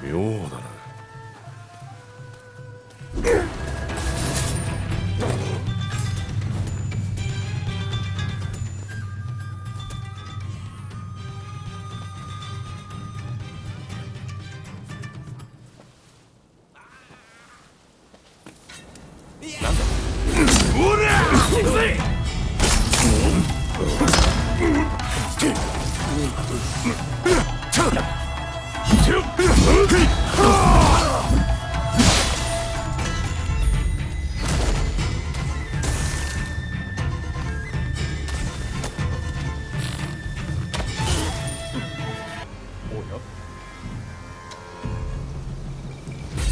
妙だな。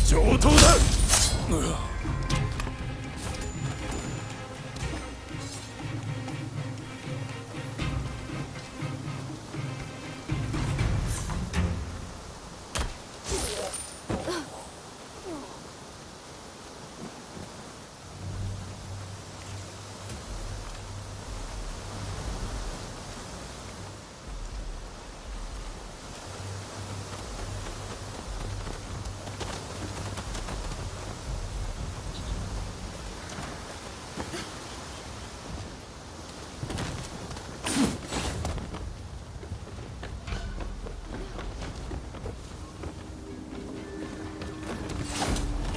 上等だ。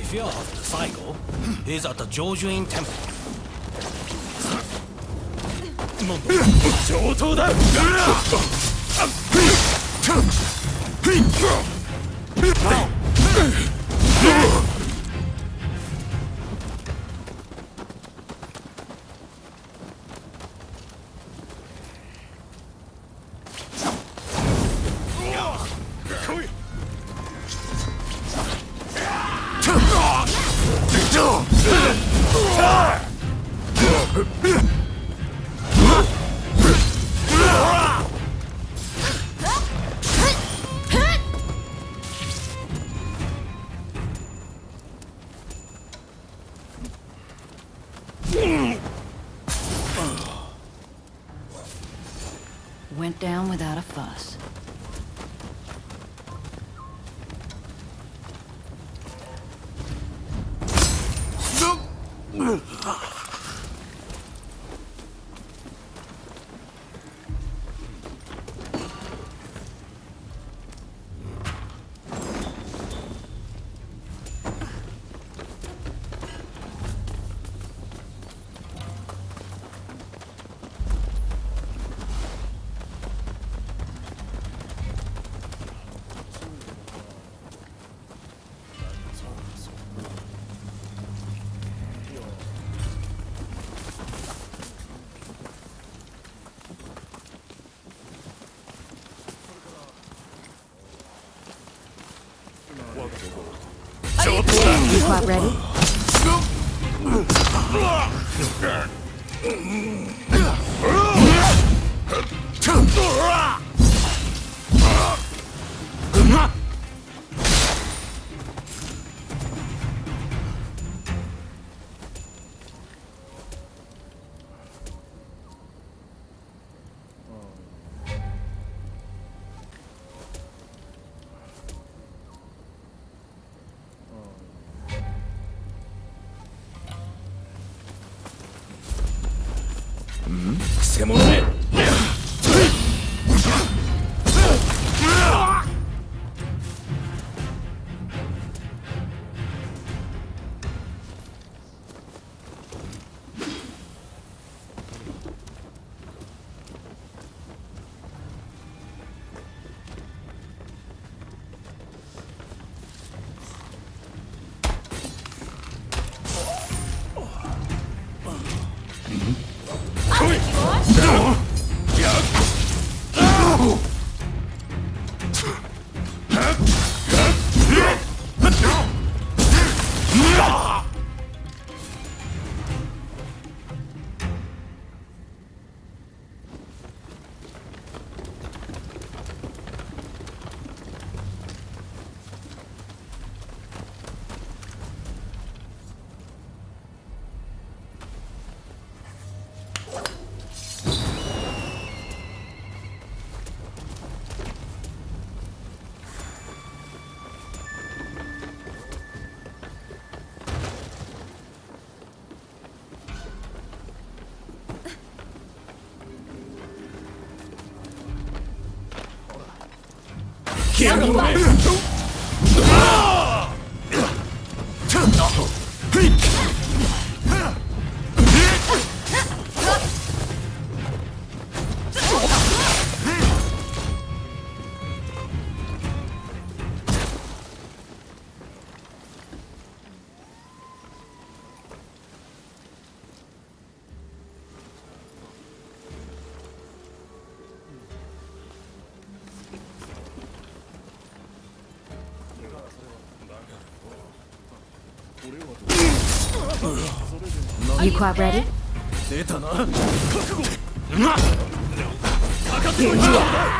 If you're after the cycle, he's at the Jojuin Temple. 上等だ。Went down without a fuss. You quite ready? You quite ready? 出たな。 Here you are.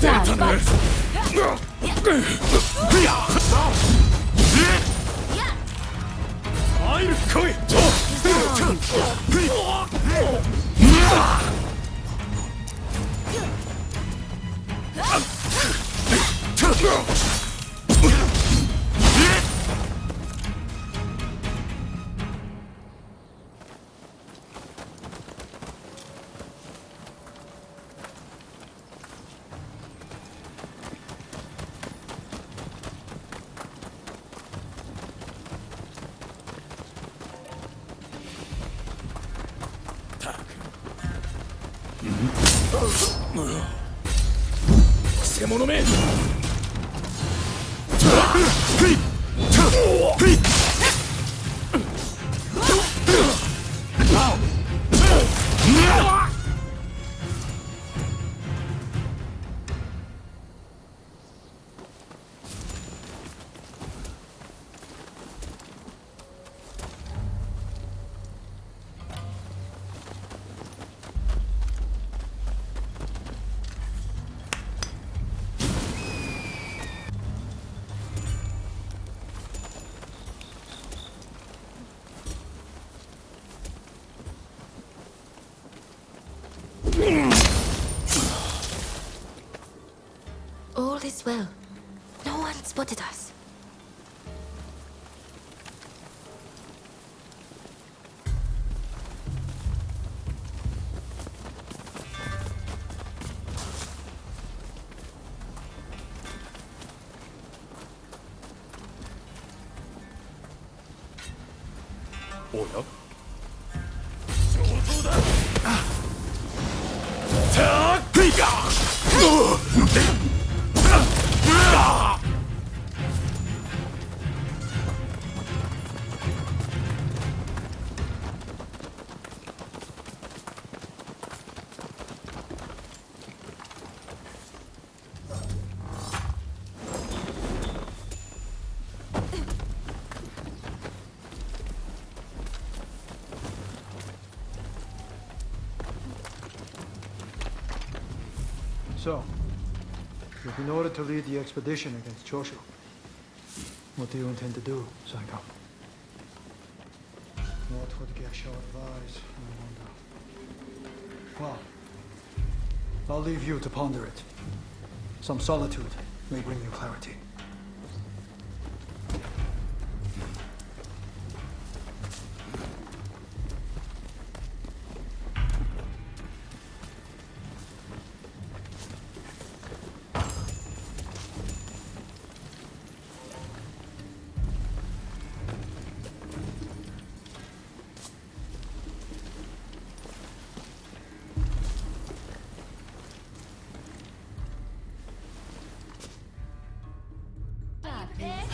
Down, fight. 入る来い。 偽物め。 All is well. No one spotted us. Oh yeah? 上等だ。たっくいか。 So, you've been ordered to lead the expedition against Choshu. What do you intend to do, Psycho? What would Gesho advise, I wonder? Well, I'll leave you to ponder it. Some solitude may bring you clarity.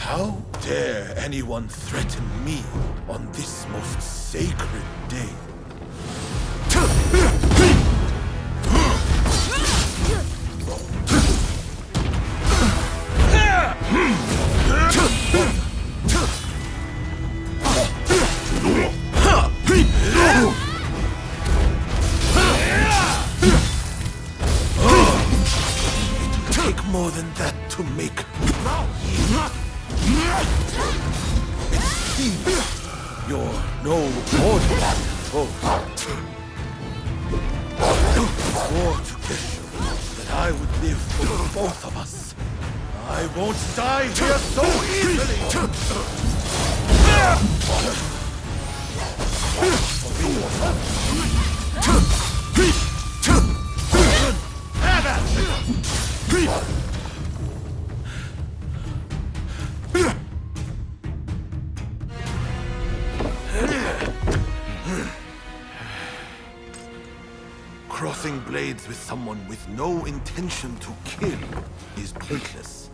How dare anyone threaten me on this most sacred day? It'll take more than that to make it seems you're no ordinary foe. I swore to Geshu that I would live for both of us. I won't die here so easily! Crossing blades with someone with no intention to kill is pointless.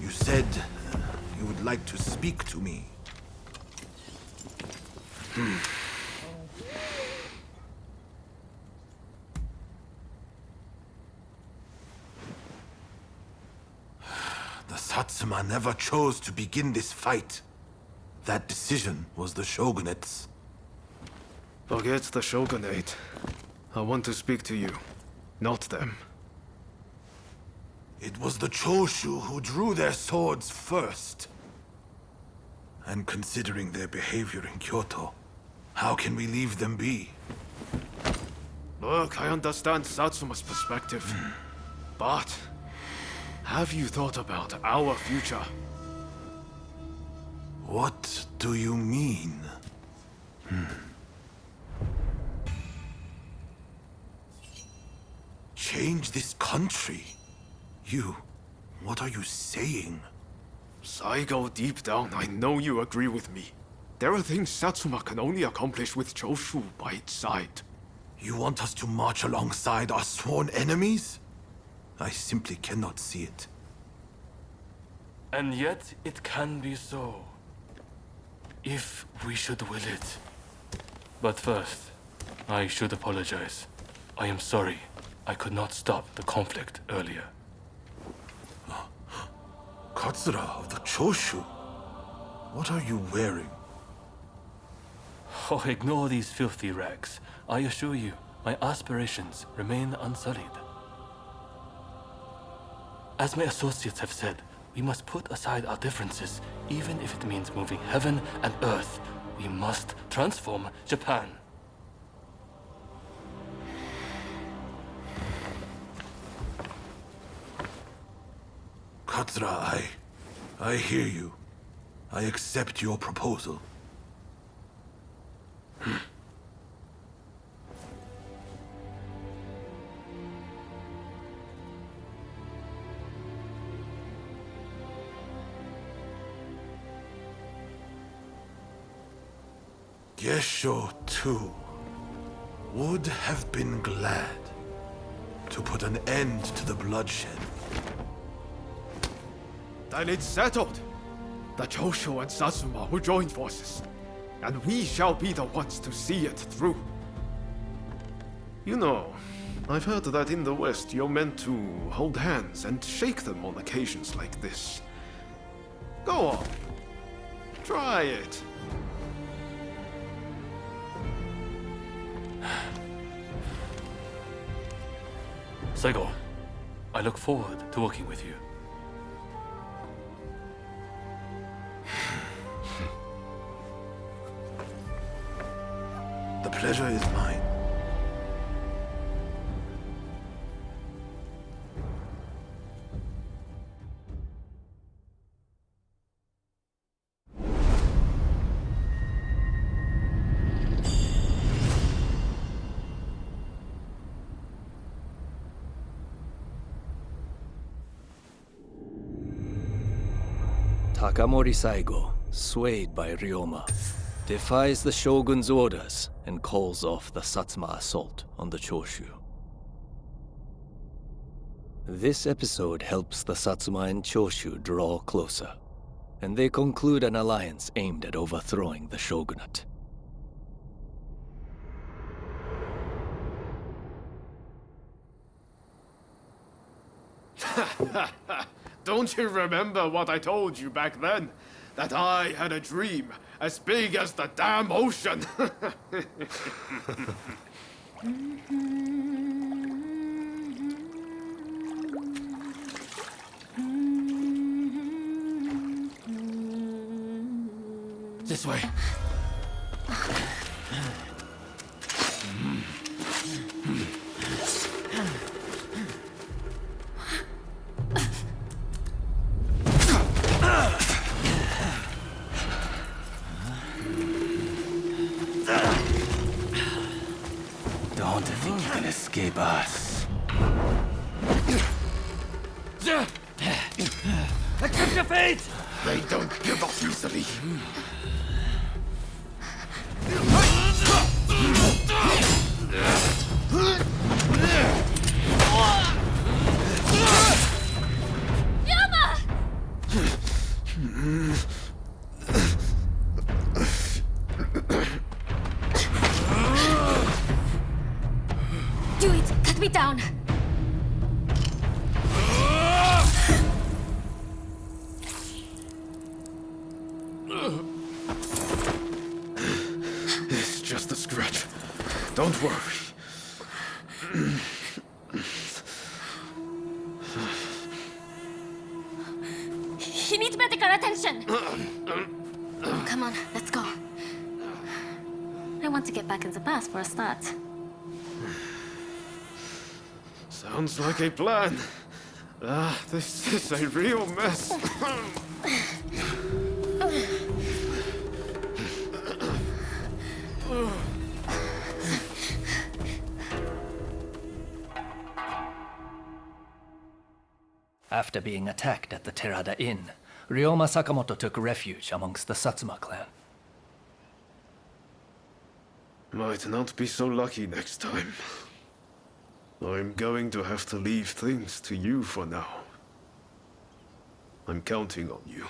You said you would like to speak to me. The Satsuma never chose to begin this fight. That decision was the shogunate's. Forget the shogunate. I want to speak to you, not them. It was the Choshu who drew their swords first. And considering their behavior in Kyoto, how can we leave them be? Look, I understand Satsuma's perspective. But have you thought about our future? What do you mean? Change this country? What are you saying? Saigo, deep down, I know you agree with me. There are things Satsuma can only accomplish with Choshu by its side. You want us to march alongside our sworn enemies? I simply cannot see it. And yet, it can be so. If we should will it. But first, I should apologize. I am sorry. I could not stop the conflict earlier. Katsura of the Choshu? What are you wearing? Oh, ignore these filthy rags. I assure you, my aspirations remain unsullied. As my associates have said, we must put aside our differences, even if it means moving heaven and earth. We must transform Japan. Katsura, I hear you. I accept your proposal. Gesho, too, would have been glad to put an end to the bloodshed. Then it's settled. The Choshu and Satsuma will join forces, and we shall be the ones to see it through. You know, I've heard that in the West you're meant to hold hands and shake them on occasions like this. Go on. Try it. Saigo, I look forward to working with you. The pleasure is mine. Takamori Saigo, swayed by Ryoma, defies the Shogun's orders and calls off the Satsuma assault on the Choshu. This episode helps the Satsuma and Choshu draw closer. and they conclude an alliance aimed at overthrowing the shogunate. Don't you remember what I told you back then? That I had a dream as big as the damn ocean! This way. Don't think you can escape us. Accept your fate! They don't give up easily. Do it! Cut me down! It's just a scratch. Don't worry. He needs medical attention! Come on, let's go. I want to get back in the past for a start. Sounds like a plan. This is a real mess. After being attacked at the Terada Inn, Ryoma Sakamoto took refuge amongst the Satsuma clan. Might not be so lucky next time. I'm going to have to leave things to you for now. I'm counting on you.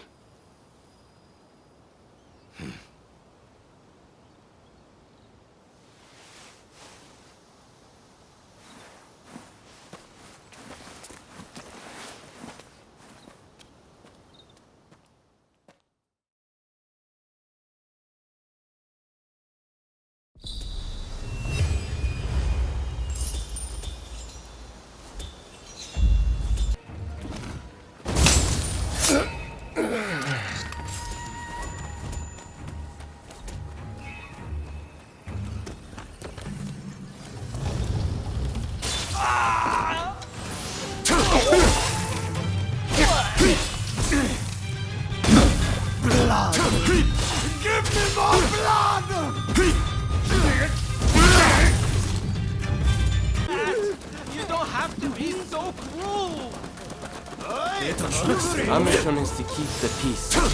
You don't have to be so cruel! Our mission is to keep the peace. Such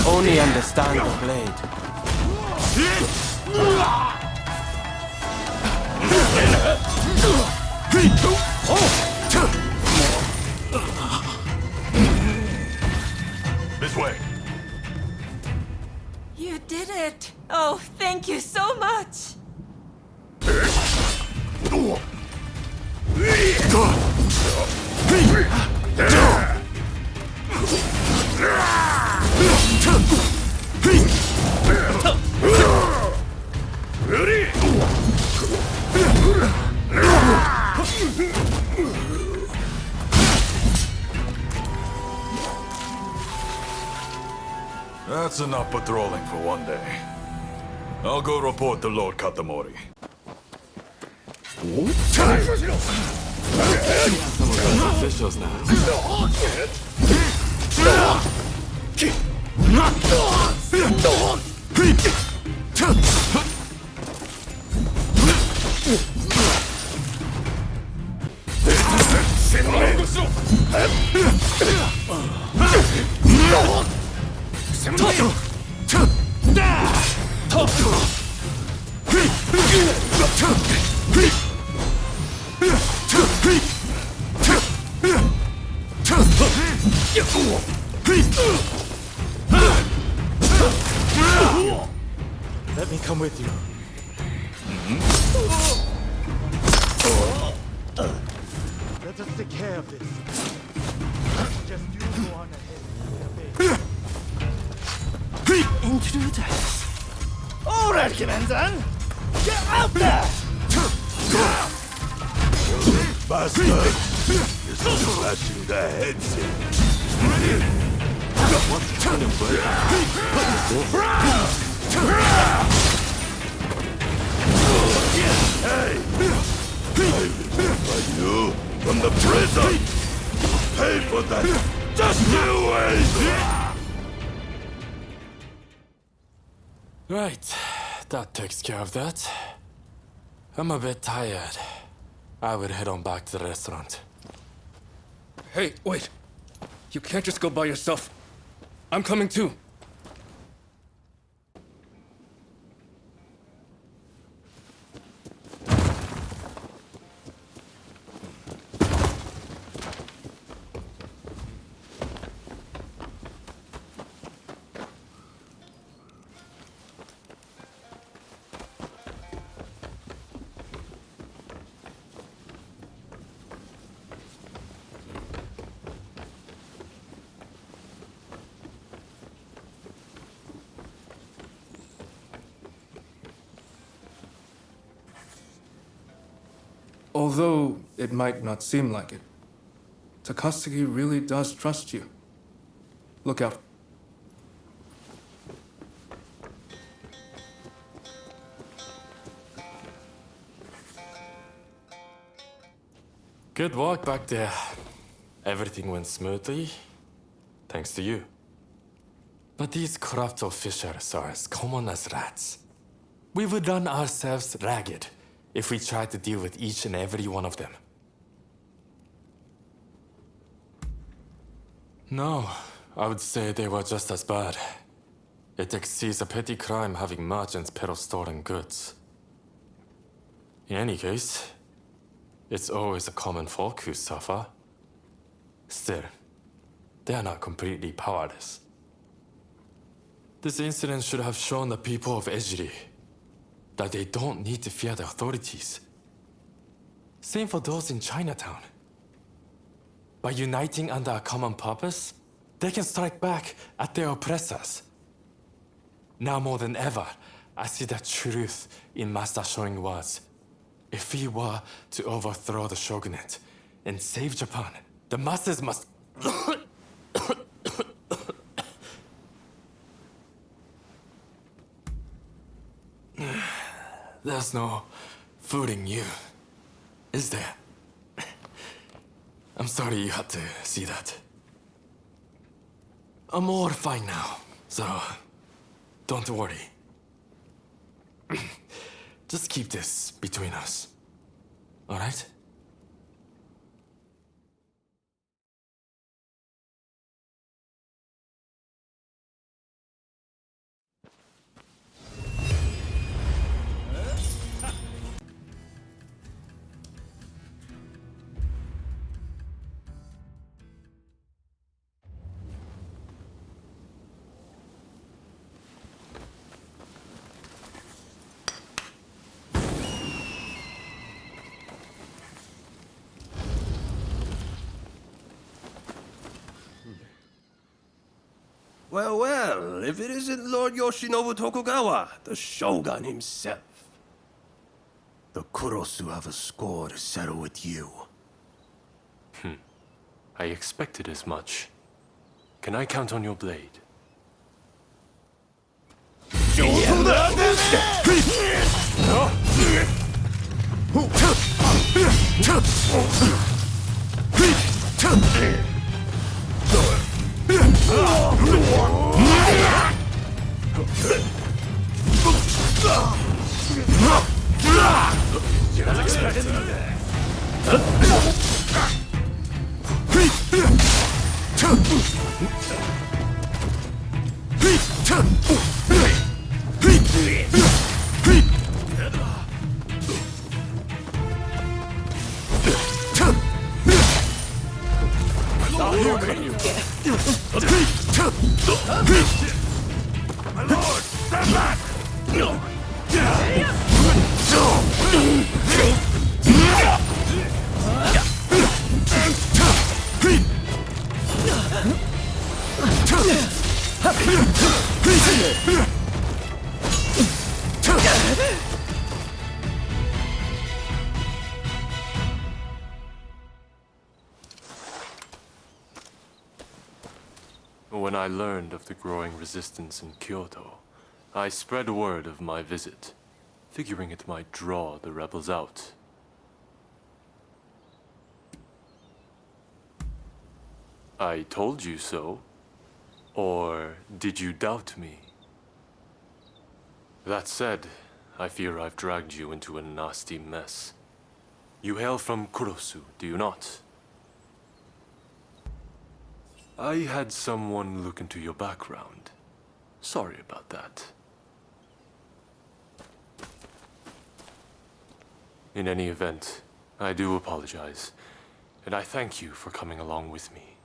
only understand the blade. This way. You did it! Oh, thank you so much! That's enough patrolling for one day. I'll go report to Lord Katamori. Some of those officials now. come with you. Let us take care of this. Just you go on ahead. Intruders. All right, Commander. Get out there! Bastard! You're smashing their heads in. What's trying to work? Hey! I remember you from the prison! Pay for that! Just you wait! Right, that takes care of that. I'm a bit tired. I would head on back to the restaurant. Hey, wait. You can't just go by yourself. I'm coming too. Although it might not seem like it, Takasugi really does trust you. Look out. Good work back there. Everything went smoothly, thanks to you. But these corrupt officials are as common as rats. We would run ourselves ragged if we tried to deal with each and every one of them. No, I would say they were just as bad. It exceeds a petty crime having merchants peddle stolen goods. In any case, it's always the common folk who suffer. Still, they are not completely powerless. This incident should have shown the people of Ejiri that they don't need to fear the authorities. Same for those in Chinatown. By uniting under a common purpose, they can strike back at their oppressors. Now more than ever, I see the truth in Master Showing words. If we were to overthrow the shogunate and save Japan, the masses must... There's no fooling you, is there? I'm sorry you had to see that. I'm all fine now, so don't worry. Just keep this between us, all right? Well, well, if it isn't Lord Yoshinobu Tokugawa, the Shogun himself. The Kurosu have a score to settle with you. I expected as much. Can I count on your blade? When I learned of the growing resistance in Kyoto, I spread word of my visit, figuring it might draw the rebels out. I told you so? Or did you doubt me? That said, I fear I've dragged you into a nasty mess. You hail from Kurosu, do you not? I had someone look into your background. Sorry about that. In any event, I do apologize, and I thank you for coming along with me.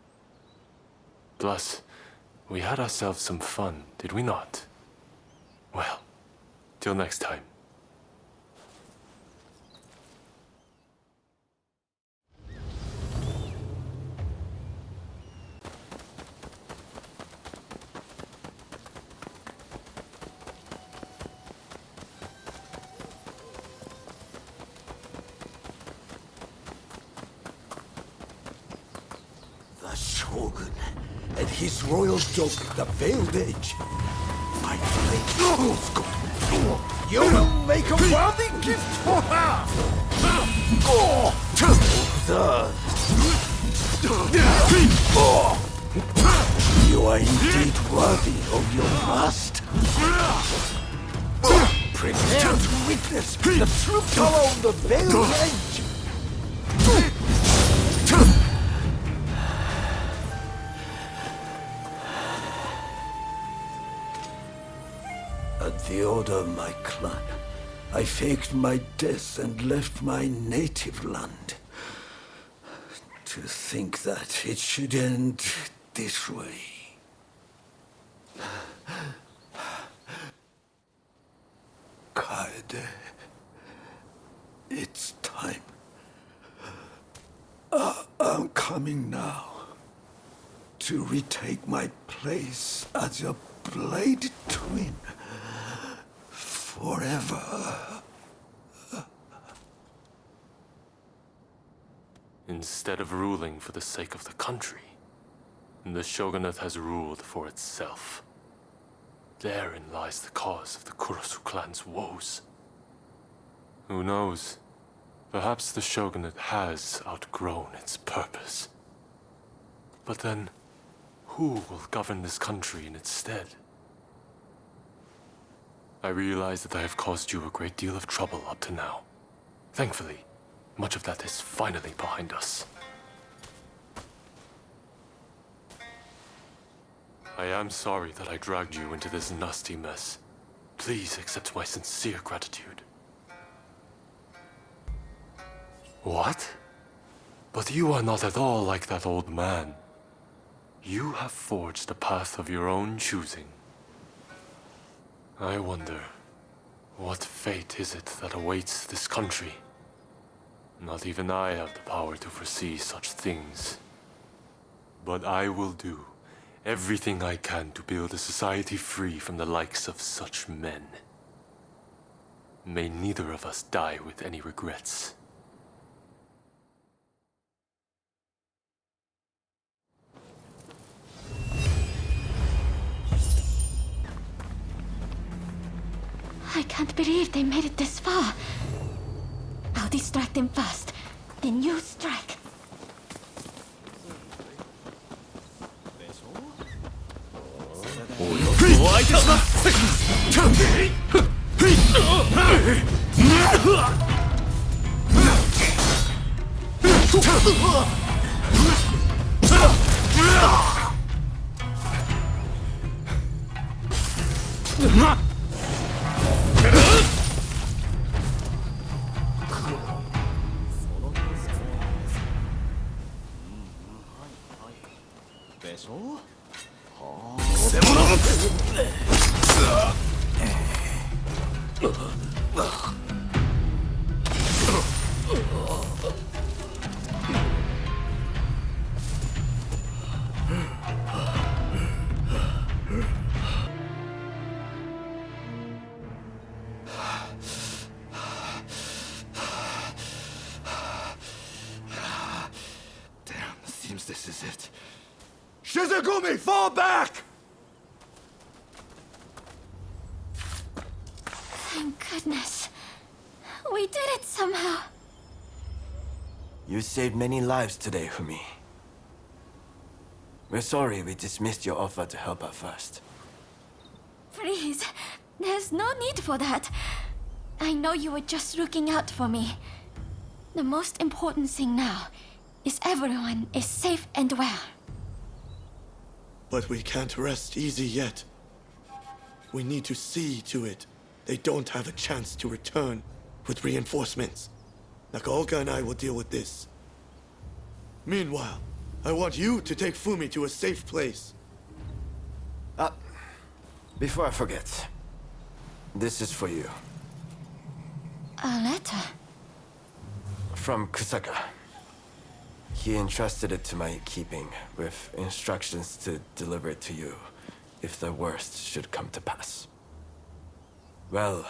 Plus, we had ourselves some fun, did we not? Well, till next time. The Shogun and his royal dog, the Veiled Edge. My blade. You will make a worthy gift for her! You are indeed worthy of your master. Prepare to witness the true power of the Veiled Edge! At the order of my clan, I faked my death and left my native land. To think that it should end this way. Kaede, it's time. I'm coming now to retake my place as your blade twin. Forever. Instead of ruling for the sake of the country, the shogunate has ruled for itself. Therein lies the cause of the Kurosu clan's woes. Who knows? Perhaps the shogunate has outgrown its purpose. But then, who will govern this country in its stead? I realize that I have caused you a great deal of trouble up to now. Thankfully, much of that is finally behind us. I am sorry that I dragged you into this nasty mess. Please accept my sincere gratitude. What? But you are not at all like that old man. You have forged a path of your own choosing. I wonder, what fate is it that awaits this country? Not even I have the power to foresee such things. But I will do everything I can to build a society free from the likes of such men. May neither of us die with any regrets. I can't believe they made it this far. I'll distract them first, then you strike. Shizugumi, fall back! Thank goodness. We did it somehow. You saved many lives today, Fumi. We're sorry we dismissed your offer to help at first. Please, there's no need for that. I know you were just looking out for me. The most important thing now is everyone is safe and well. But we can't rest easy yet. We need to see to it they don't have a chance to return with reinforcements. Nakaoka and I will deal with this. Meanwhile, I want you to take Fumi to a safe place. Before I forget, this is for you. A letter? From Kusaka. He entrusted it to my keeping, with instructions to deliver it to you if the worst should come to pass. Well,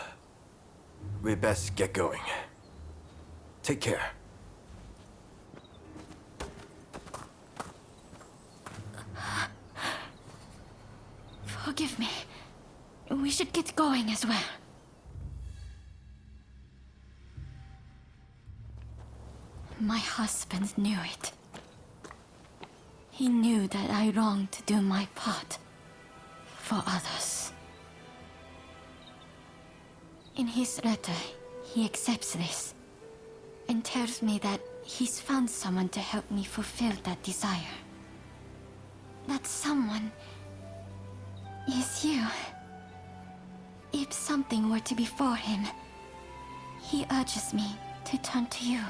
we best get going. Take care. Forgive me. We should get going as well. My husband knew it. He knew that I longed to do my part for others. In his letter, he accepts this and tells me that he's found someone to help me fulfill that desire. That someone is you. If something were to befall him, he urges me to turn to you.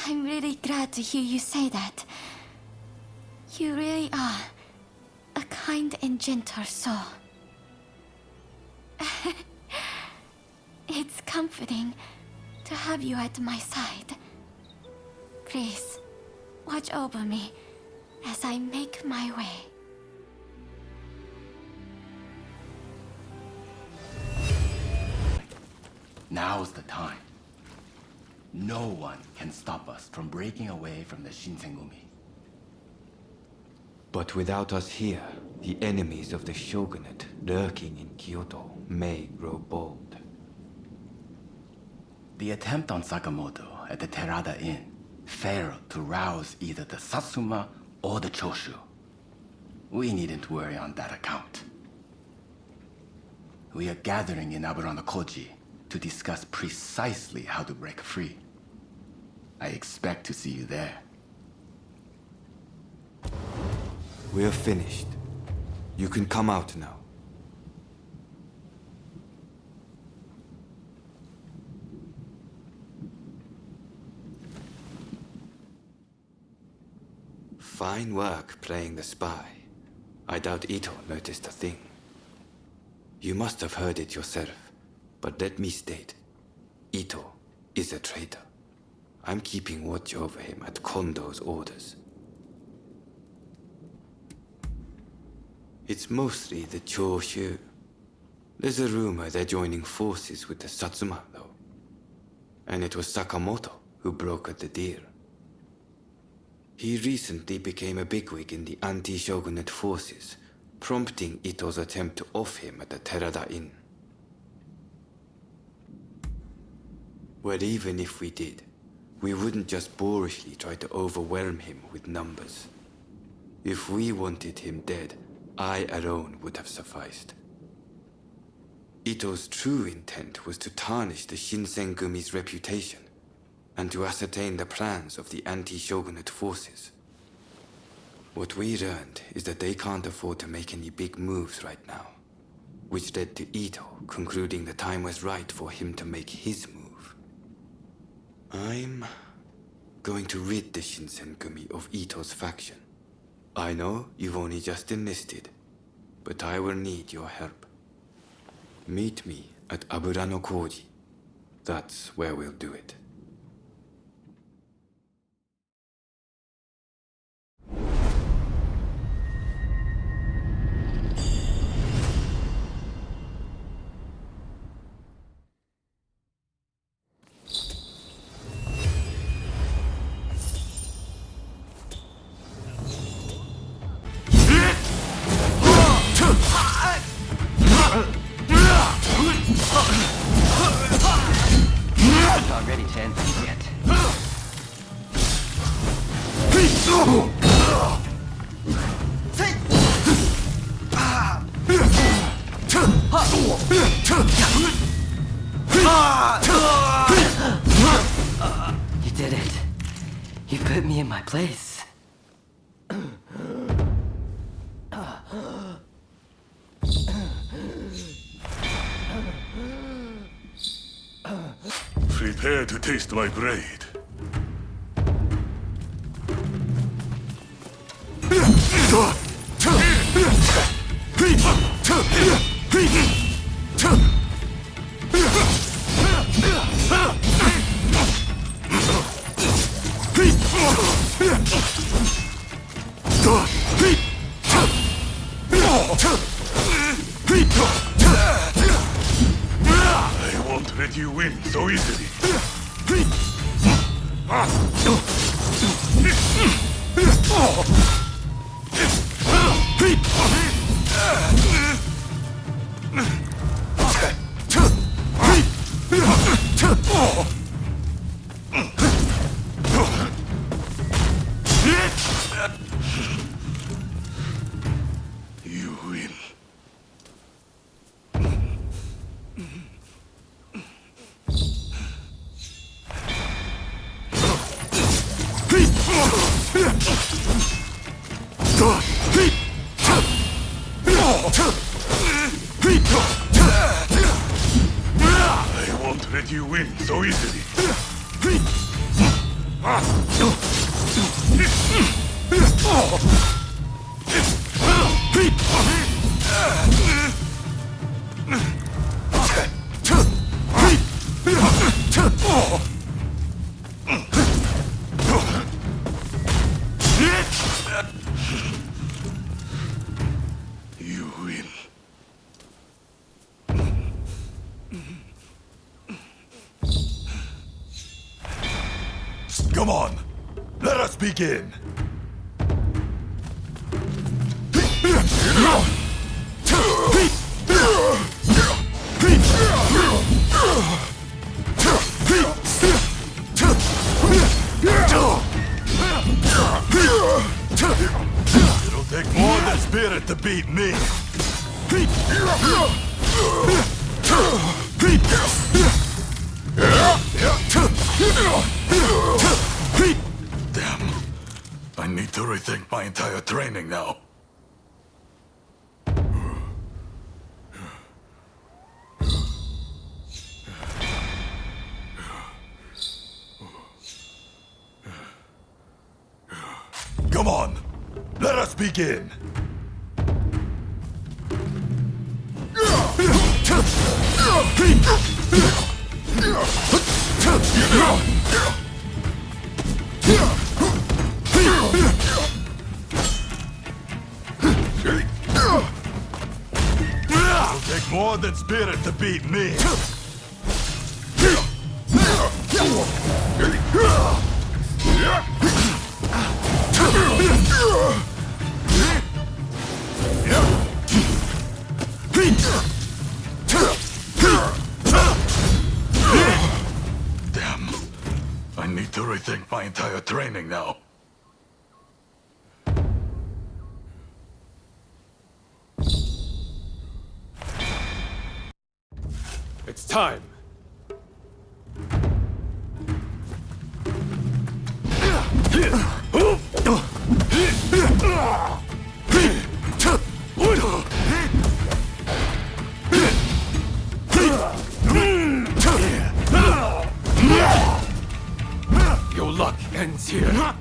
I'm really glad to hear you say that. You really are a kind and gentle soul. It's comforting to have you at my side. Please, watch over me as I make my way. Now's the time. No one can stop us from breaking away from the Shinsengumi. But without us here, the enemies of the shogunate lurking in Kyoto may grow bold. The attempt on Sakamoto at the Terada Inn failed to rouse either the Satsuma or the Choshu. We needn't worry on that account. We are gathering in Aburano-koji to discuss precisely how to break free. I expect to see you there. We're finished. You can come out now. Fine work playing the spy. I doubt Ito noticed a thing. You must have heard it yourself, but let me state, Ito is a traitor. I'm keeping watch over him at Kondo's orders. It's mostly the Choshu. There's a rumor they're joining forces with the Satsuma, though. And it was Sakamoto who brokered the deal. He recently became a bigwig in the anti-shogunate forces, prompting Ito's attempt to off him at the Terada Inn. Well, even if we did, we wouldn't just boorishly try to overwhelm him with numbers. If we wanted him dead, I alone would have sufficed. Ito's true intent was to tarnish the Shinsengumi's reputation and to ascertain the plans of the anti-shogunate forces. What we learned is that they can't afford to make any big moves right now, which led to Ito concluding the time was right for him to make his move. I'm going to rid the Shinsengumi of Ito's faction. I know you've only just enlisted, but I will need your help. Meet me at Aburano-koji. That's where we'll do it. not ready to end things yet. You did it. You put me in my place. Prepare to taste my blade. I won't let you win so easily. You win. I won't let you win so easily. You win. Come on, let us begin. It'll take more than spirit to beat me. Damn. I need to rethink my entire training now. Come on, let us begin. It'll take more than spirit to beat me. Damn. I need to rethink my entire training now. It's time. Your luck ends here.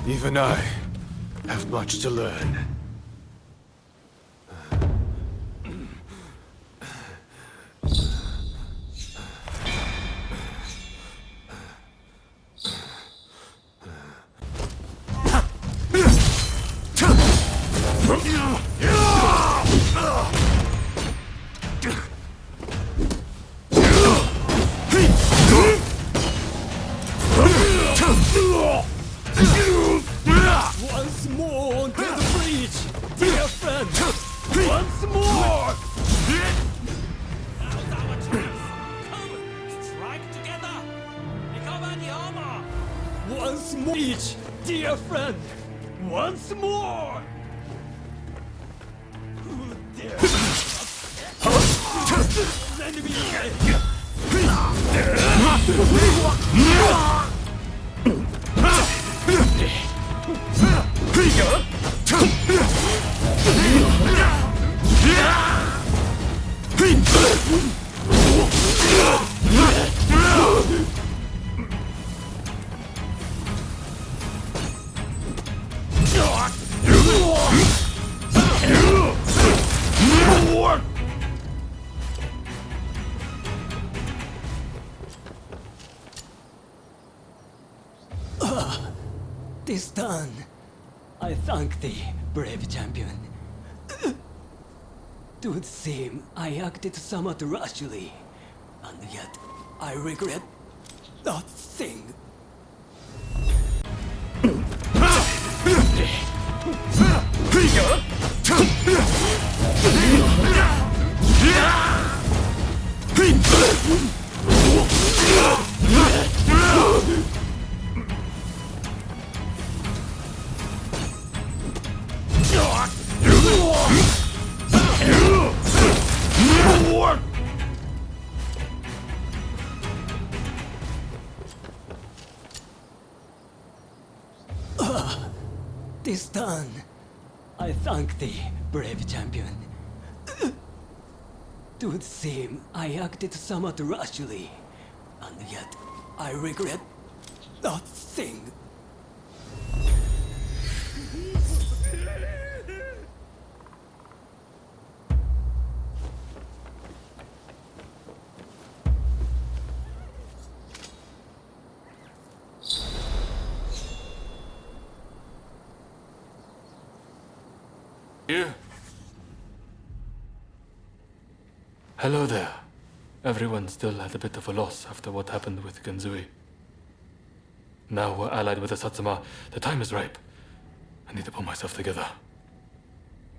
Even I have much to learn. each dear friend once more. Who dares lend me away? This done, I thank thee, brave champion. Would seem I acted somewhat rashly, and yet I regret nothing. This done, I thank thee, brave champion. Would seem I acted somewhat rashly, and yet I regret nothing. You? Hello there. Everyone's still at a bit of a loss after what happened with Genzui. Now we're allied with the Satsuma. The time is ripe. I need to pull myself together.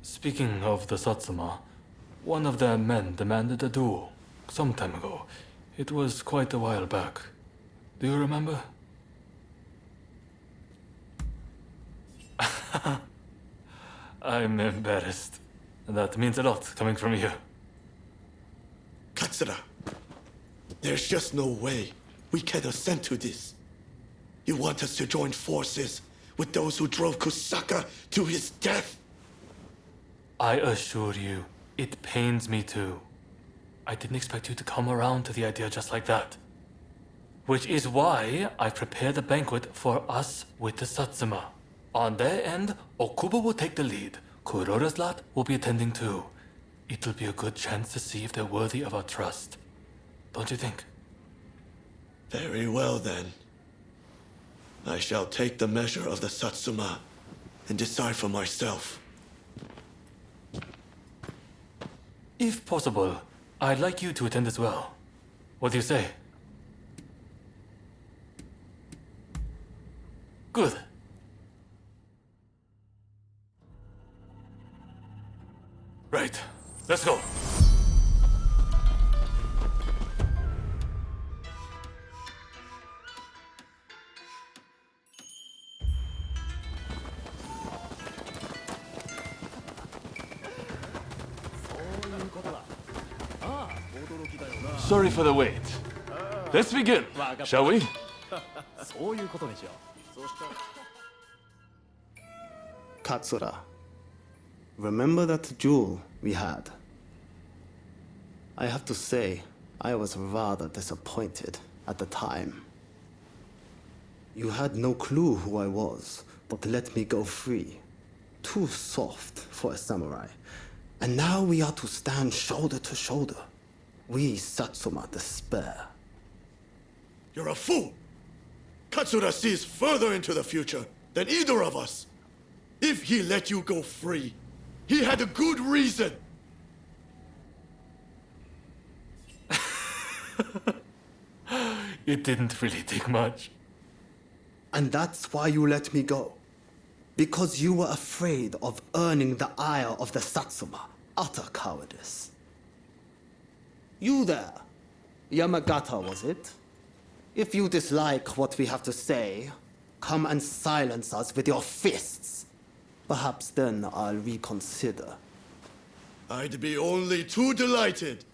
Speaking of the Satsuma, one of their men demanded a duel some time ago. It was quite a while back. Do you remember? I'm embarrassed. That means a lot coming from you. Katsura, there's just no way we can assent to this. You want us to join forces with those who drove Kusaka to his death? I assure you, it pains me too. I didn't expect you to come around to the idea just like that. Which is why I prepared a banquet for us with the Satsuma. On their end, Okubo will take the lead. Kurora's lot will be attending too. It'll be a good chance to see if they're worthy of our trust. Don't you think? Very well then. I shall take the measure of the Satsuma and decide for myself. If possible, I'd like you to attend as well. What do you say? Good. Right, let's go. Sorry for the wait. Let's begin, shall we? Katsura, remember that duel we had? I have to say, I was rather disappointed at the time. You had no clue who I was, but let me go free. Too soft for a samurai. And now we are to stand shoulder to shoulder. We Satsuma despair. You're a fool! Katsura sees further into the future than either of us. If he let you go free, he had a good reason. It didn't really take much. And that's why you let me go. Because you were afraid of earning the ire of the Satsuma. Utter cowardice. You there, Yamagata, was it? If you dislike what we have to say, come and silence us with your fists. Perhaps then I'll reconsider. I'd be only too delighted.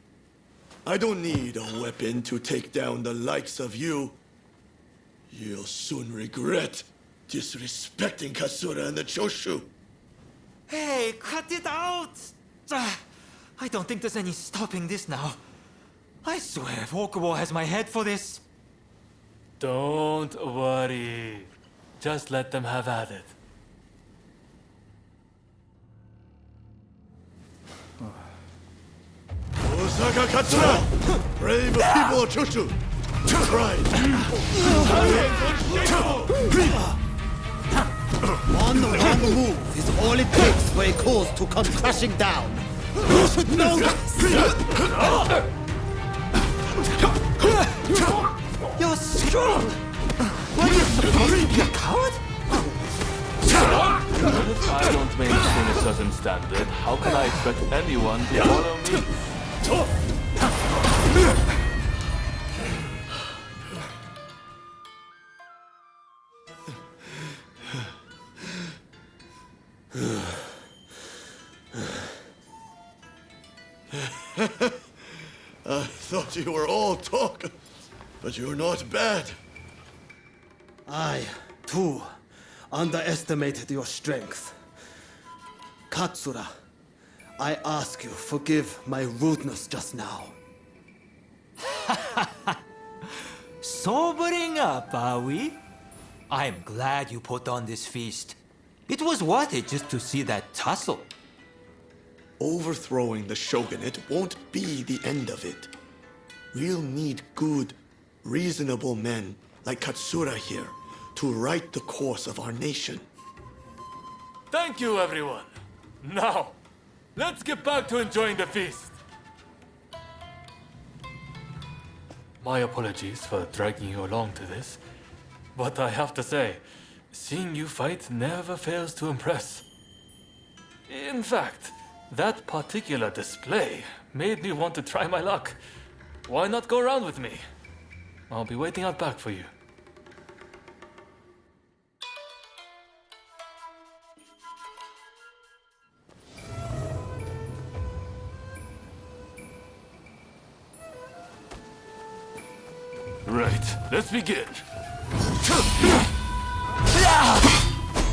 I don't need a weapon to take down the likes of you. You'll soon regret disrespecting Katsura and the Choshu. Hey, cut it out! I don't think there's any stopping this now. I swear, if Okubo has my head for this. Don't worry. Just let them have at it. Osaka Katsura! Brave people of Choshu! Pride! One wrong move is all it takes for a cause to come crashing down. You should know this! You're strong! Were you supposed to be a coward? If I don't maintain a certain standard, how can I expect anyone to follow me? I thought you were all talk, but you're not bad. I, too, underestimated your strength. Katsura, I ask you forgive my rudeness just now. Sobering up, are we? I'm glad you put on this feast. It was worth it just to see that tussle. Overthrowing the shogunate won't be the end of it. We'll need good, reasonable men like Katsura here to right the course of our nation. Thank you, everyone. Now, let's get back to enjoying the feast. My apologies for dragging you along to this, but I have to say, seeing you fight never fails to impress. In fact, that particular display made me want to try my luck. Why not go around with me? I'll be waiting out back for you. Right, let's begin.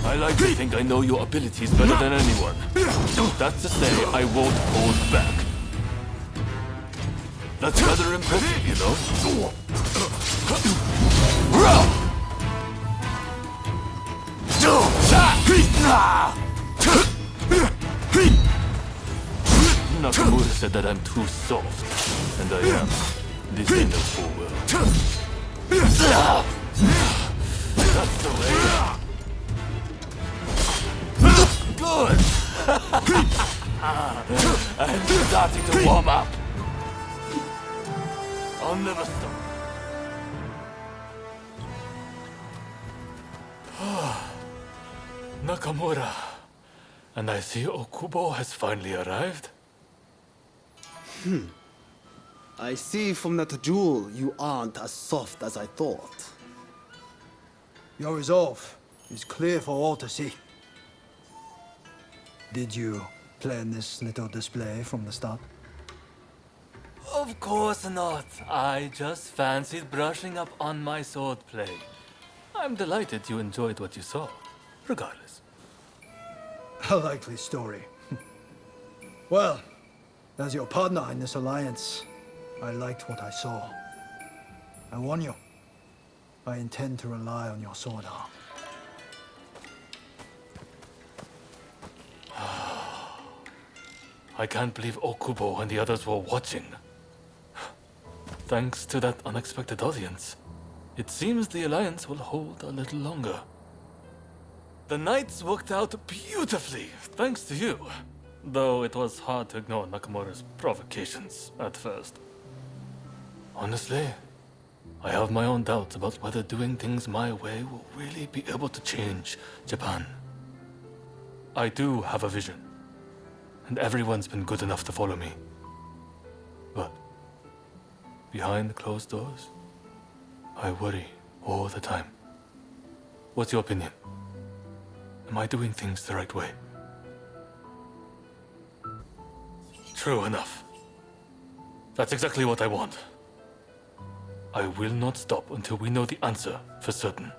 I like to think I know your abilities better than anyone. That's to say, I won't hold back. That's rather impressive, you know? Nakamura said that I'm too soft, and I am. This ain't no full world. That's the way. Good! I'm starting to warm up. I'll never stop. Nakamura. And I see Okubo has finally arrived. I see from that jewel you aren't as soft as I thought. Your resolve is clear for all to see. Did you plan this little display from the start? Of course not. I just fancied brushing up on my swordplay. I'm delighted you enjoyed what you saw, regardless. A likely story. Well, as your partner in this alliance, I liked what I saw. I warn you, I intend to rely on your sword arm. I can't believe Okubo and the others were watching. Thanks to that unexpected audience, it seems the alliance will hold a little longer. The nights worked out beautifully, thanks to you. Though it was hard to ignore Nakamura's provocations at first. Honestly, I have my own doubts about whether doing things my way will really be able to change Japan. I do have a vision, and everyone's been good enough to follow me. But behind closed doors, I worry all the time. What's your opinion? Am I doing things the right way? True enough. That's exactly what I want. I will not stop until we know the answer for certain.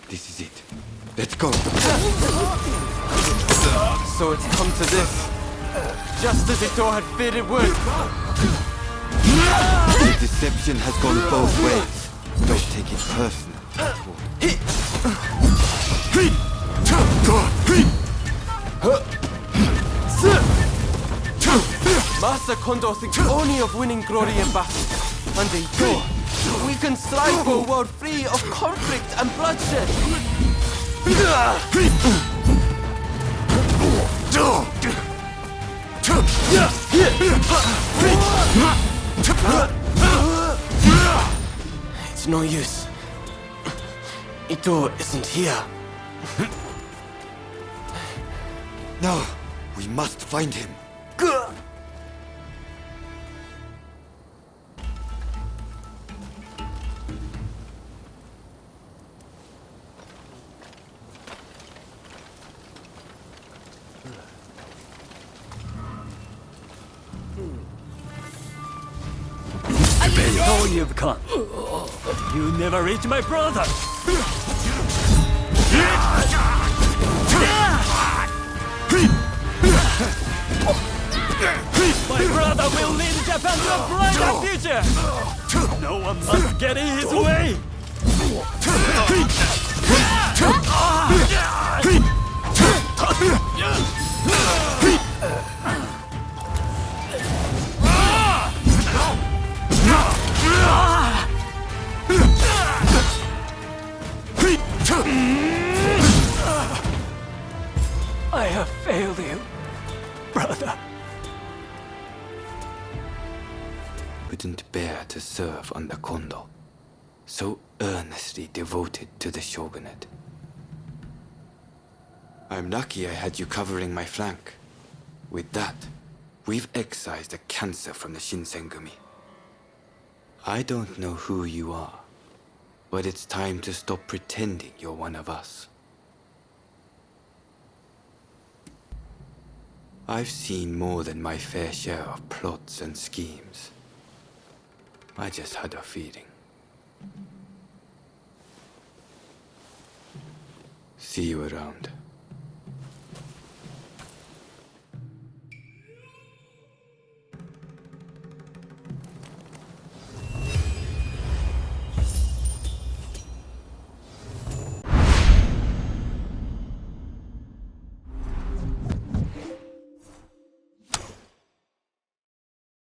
This is it. Let's go. So it's come to this. Just as Ito had feared it would. The deception has gone both ways. Don't take it personal. Master Kondo thinks only of winning glory in battle. And Ito, we can strive for a world free of conflict and bloodshed. It's no use. Ito isn't here. No, we must find him. So you've come. You never reach my brother. My brother will lead Japan to a brighter future. No one must get in his way. I have failed you, brother. Couldn't bear to serve under Kondo, so earnestly devoted to the shogunate. I'm lucky I had you covering my flank. With that, we've excised a cancer from the Shinsengumi. I don't know who you are, but it's time to stop pretending you're one of us. I've seen more than my fair share of plots and schemes. I just had a feeling. See you around.